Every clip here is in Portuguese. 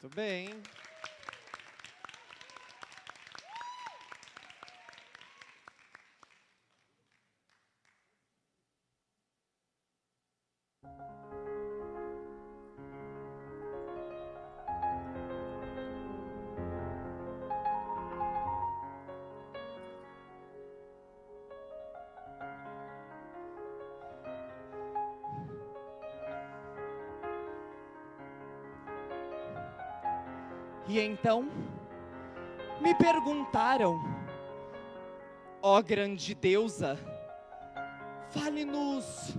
Muito bem. E então me perguntaram: ó grande deusa, fale-nos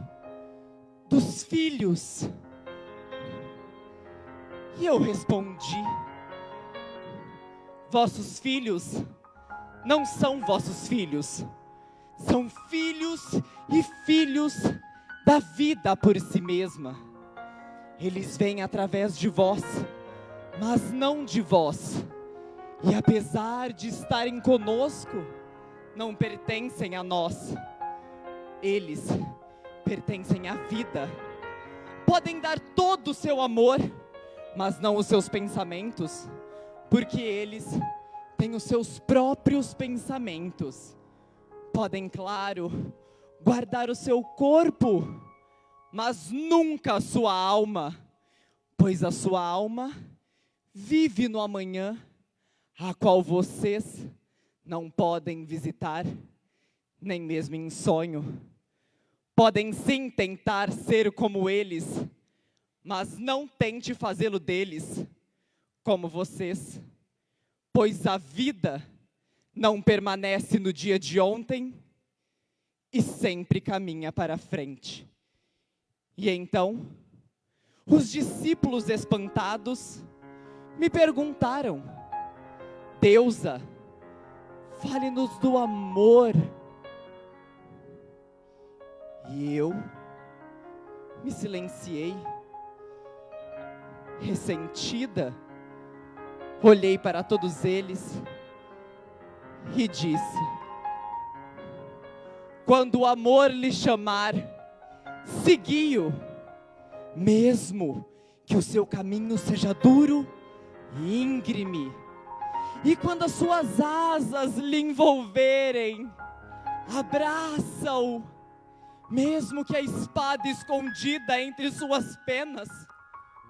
dos filhos. E eu respondi: vossos filhos não são vossos filhos, são filhos e filhos da vida por si mesma. Eles vêm através de vós, mas não de vós. E apesar de estarem conosco, não pertencem a nós. Eles pertencem à vida. Podem dar todo o seu amor, mas não os seus pensamentos, porque eles têm os seus próprios pensamentos. Podem, claro, guardar o seu corpo, mas nunca a sua alma, pois a sua alma vive no amanhã, a qual vocês não podem visitar, nem mesmo em sonho. Podem sim tentar ser como eles, mas não tente fazê-lo deles como vocês, pois a vida não permanece no dia de ontem e sempre caminha para frente. E então, os discípulos espantados me perguntaram: deusa, fale-nos do amor. E eu me silenciei, ressentida, olhei para todos eles e disse: quando o amor lhe chamar, segui-o, mesmo que o seu caminho seja duro e íngreme. E quando as suas asas lhe envolverem, abraça-o, mesmo que a espada escondida entre suas penas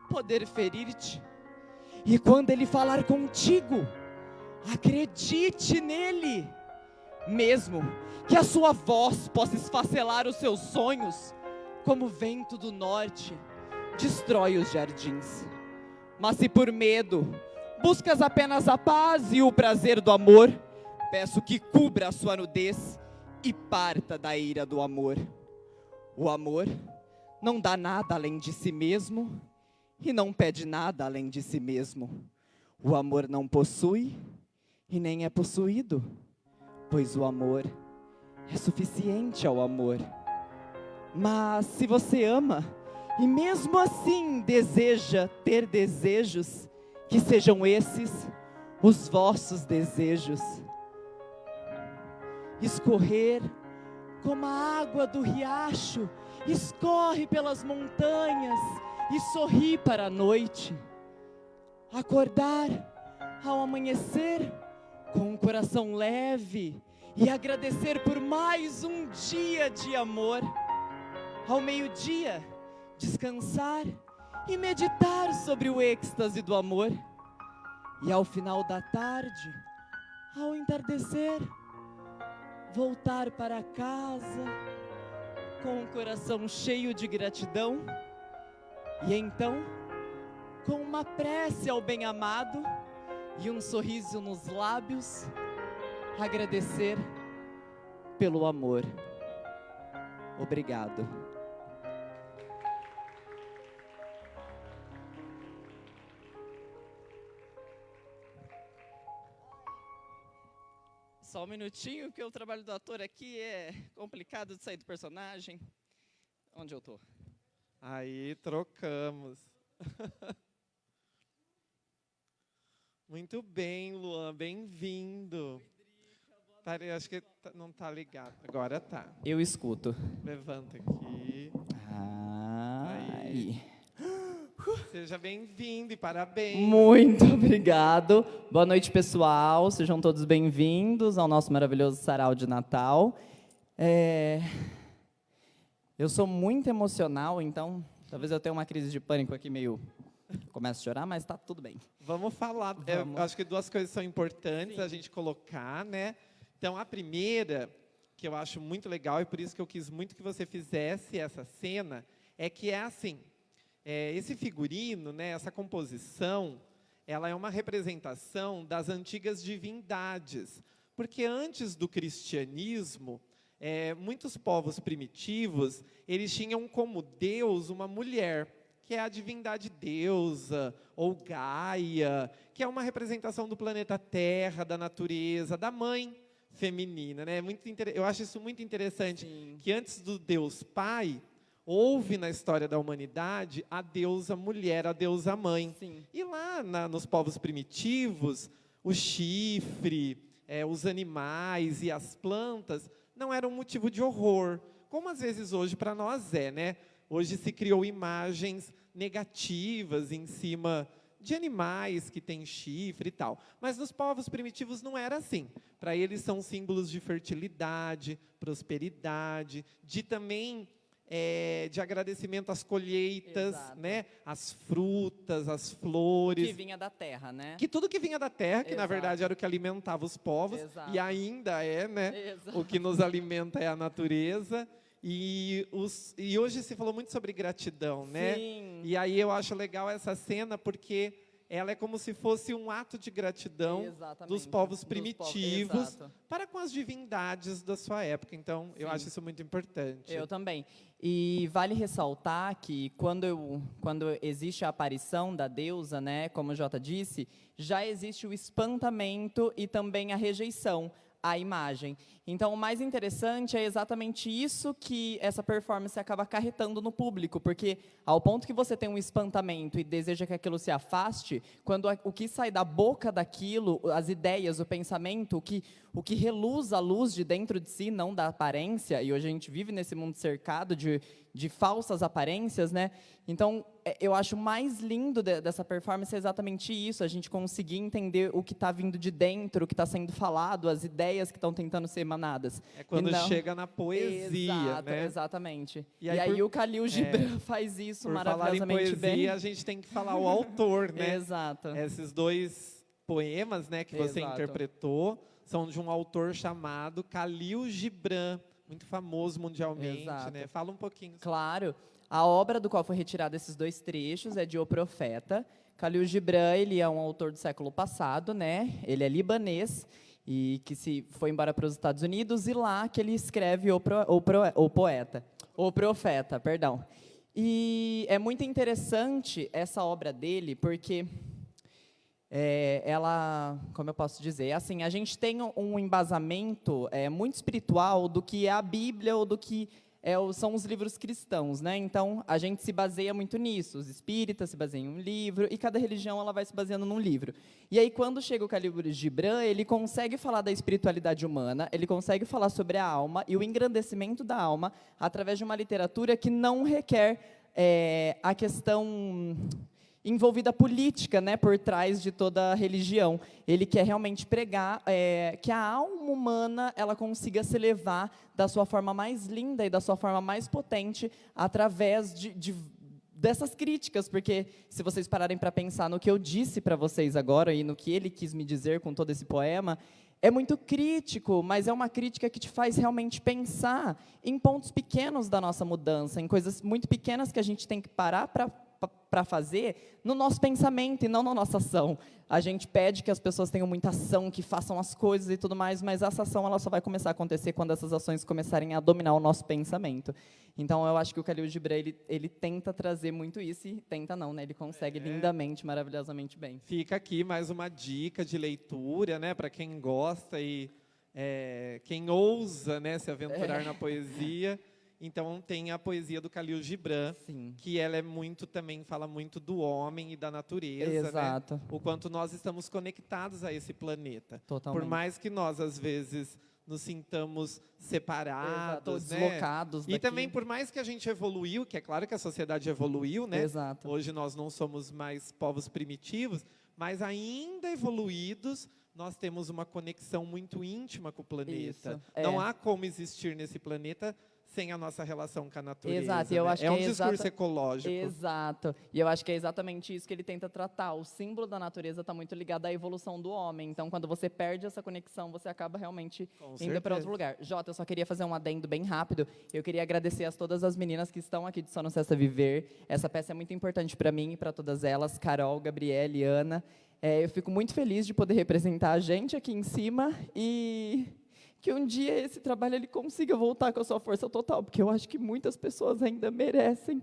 poder ferir-te. E quando ele falar contigo, acredite nele, mesmo que a sua voz possa esfacelar os seus sonhos, como o vento do norte destrói os jardins. Mas se por medo buscas apenas a paz e o prazer do amor, peço que cubra a sua nudez e parta da ira do amor. O amor não dá nada além de si mesmo e não pede nada além de si mesmo. O amor não possui e nem é possuído, pois o amor é suficiente ao amor. Mas se você ama e mesmo assim deseja ter desejos, que sejam esses os vossos desejos. Escorrer como a água do riacho escorre pelas montanhas e sorri para a noite. Acordar ao amanhecer com o coração leve e agradecer por mais um dia de amor. Ao meio-dia, descansar e meditar sobre o êxtase do amor. E ao final da tarde, ao entardecer, voltar para casa com o coração cheio de gratidão. E então, com uma prece ao bem-amado e um sorriso nos lábios, agradecer pelo amor. Obrigado. Só um minutinho, que o trabalho do ator aqui é complicado de sair do personagem. Onde eu tô? Aí, trocamos. Muito bem, Luan, bem-vindo. Acho que não tá ligado. Agora tá. Eu escuto. Levanta aqui. Ai. Aí. Seja bem-vindo e parabéns. Muito obrigado. Boa noite, pessoal. Sejam todos bem-vindos ao nosso maravilhoso sarau de Natal. Eu sou muito emocional, então talvez eu tenha uma crise de pânico aqui meio... Começo a chorar, mas tá tudo bem. Vamos falar. Vamos. Acho que duas coisas são importantes a gente colocar, né? Então, a primeira, que eu acho muito legal, e por isso que eu quis muito que você fizesse essa cena, é que é assim, esse figurino, né, essa composição, ela é uma representação das antigas divindades. Porque antes do cristianismo, muitos povos primitivos, eles tinham como Deus uma mulher, que é a divindade deusa, ou Gaia, que é uma representação do planeta Terra, da natureza, da mãe feminina, né? Eu acho isso muito interessante, que antes do Deus Pai, houve na história da humanidade a deusa mulher, a deusa mãe. Sim. E lá nos povos primitivos, o chifre, os animais e as plantas não eram motivo de horror, como às vezes hoje para nós né? Hoje se criou imagens negativas em cima de animais que têm chifre e tal. Mas nos povos primitivos não era assim. Para eles são símbolos de fertilidade, prosperidade, de agradecimento às colheitas, né? As frutas, as flores. Que vinha da terra, né? Que tudo que vinha da terra, que na Exato. verdade era o que alimentava os povos, Exato. e ainda né? Exato. O que nos alimenta é a natureza. E hoje se falou muito sobre gratidão, né? Sim. E aí eu acho legal essa cena, porque ela é como se fosse um ato de gratidão dos povos primitivos para com as divindades da sua época. Então, eu acho isso muito importante. Eu também. E vale ressaltar que quando existe a aparição da deusa, né, como o Jota disse, já existe o espantamento e também a rejeição à imagem. Então, o mais interessante é exatamente isso que essa performance acaba acarretando no público, porque ao ponto que você tem um espantamento e deseja que aquilo se afaste, quando o que sai da boca daquilo, as ideias, o pensamento, o que reluz a luz de dentro de si, não da aparência, e hoje a gente vive nesse mundo cercado de falsas aparências, né? Então, eu acho mais lindo dessa performance é exatamente isso, a gente conseguir entender o que está vindo de dentro, o que está sendo falado, as ideias que estão tentando ser emanadas. É quando chega na poesia, Exato, né? Exatamente. E aí o Khalil Gibran faz isso maravilhosamente bem. Por falar em poesia, bem. a gente tem que falar o autor, né? Exato. Esses dois poemas, né, que você interpretou, são de um autor chamado Khalil Gibran, muito famoso mundialmente, né? Fala um pouquinho. Claro. A obra do qual foi retirado esses dois trechos é de O Profeta. Khalil Gibran, ele é um autor do século passado, né? Ele é libanês e que se foi embora para os Estados Unidos, e lá que ele escreve o Profeta, perdão. E é muito interessante essa obra dele, porque ela, como eu posso dizer, assim, a gente tem um embasamento muito espiritual do que é a Bíblia ou do que são os livros cristãos, né? Então, a gente se baseia muito nisso. Os espíritas se baseiam em um livro, e cada religião ela vai se baseando num livro. E aí, quando chega o Khalil Gibran, ele consegue falar da espiritualidade humana, ele consegue falar sobre a alma e o engrandecimento da alma através de uma literatura que não requer a questão envolvida política, né, por trás de toda a religião. Ele quer realmente pregar que a alma humana ela consiga se elevar da sua forma mais linda e da sua forma mais potente através dessas críticas, porque se vocês pararem para pensar no que eu disse para vocês agora e no que ele quis me dizer com todo esse poema, é muito crítico, mas é uma crítica que te faz realmente pensar em pontos pequenos da nossa mudança, em coisas muito pequenas que a gente tem que parar para fazer no nosso pensamento e não na nossa ação. A gente pede que as pessoas tenham muita ação, que façam as coisas e tudo mais, mas essa ação ela só vai começar a acontecer quando essas ações começarem a dominar o nosso pensamento. Então, eu acho que o Khalil Gibran, ele tenta trazer muito isso, e tenta não, né? Ele consegue lindamente, maravilhosamente bem. Fica aqui mais uma dica de leitura, né, para quem gosta e quem ousa, né, se aventurar na poesia. Então, tem a poesia do Khalil Gibran, que ela também fala muito do homem e da natureza, exato, né? O quanto nós estamos conectados a esse planeta. Totalmente. Por mais que nós, às vezes, nos sintamos separados, né? Deslocados E daqui. também, por mais que a gente evoluiu, que é claro que a sociedade evoluiu, né? Exato. Hoje nós não somos mais povos primitivos, mas ainda evoluídos, nós temos uma conexão muito íntima com o planeta. Isso, é. Não há como existir nesse planeta sem a nossa relação com a natureza. Exato, e eu né? acho É que um é discurso ecológico. Exato. E eu acho que é exatamente isso que ele tenta tratar. O símbolo da natureza está muito ligado à evolução do homem. Então, quando você perde essa conexão, você acaba realmente Com indo certeza. para outro lugar. Jota, eu só queria fazer um adendo bem rápido. Eu queria agradecer a todas as meninas que estão aqui de Só Não Cessa Viver. Essa peça é muito importante para mim e para todas elas. Carol, Gabriele, Ana. Eu fico muito feliz de poder representar a gente aqui em cima e que um dia esse trabalho ele consiga voltar com a sua força total, porque eu acho que muitas pessoas ainda merecem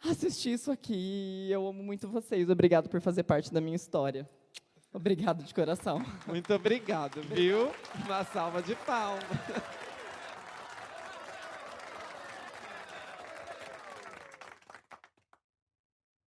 assistir isso aqui. Eu amo muito vocês. Obrigado por fazer parte da minha história. Obrigado de coração. Muito obrigado, viu? Uma salva de palmas.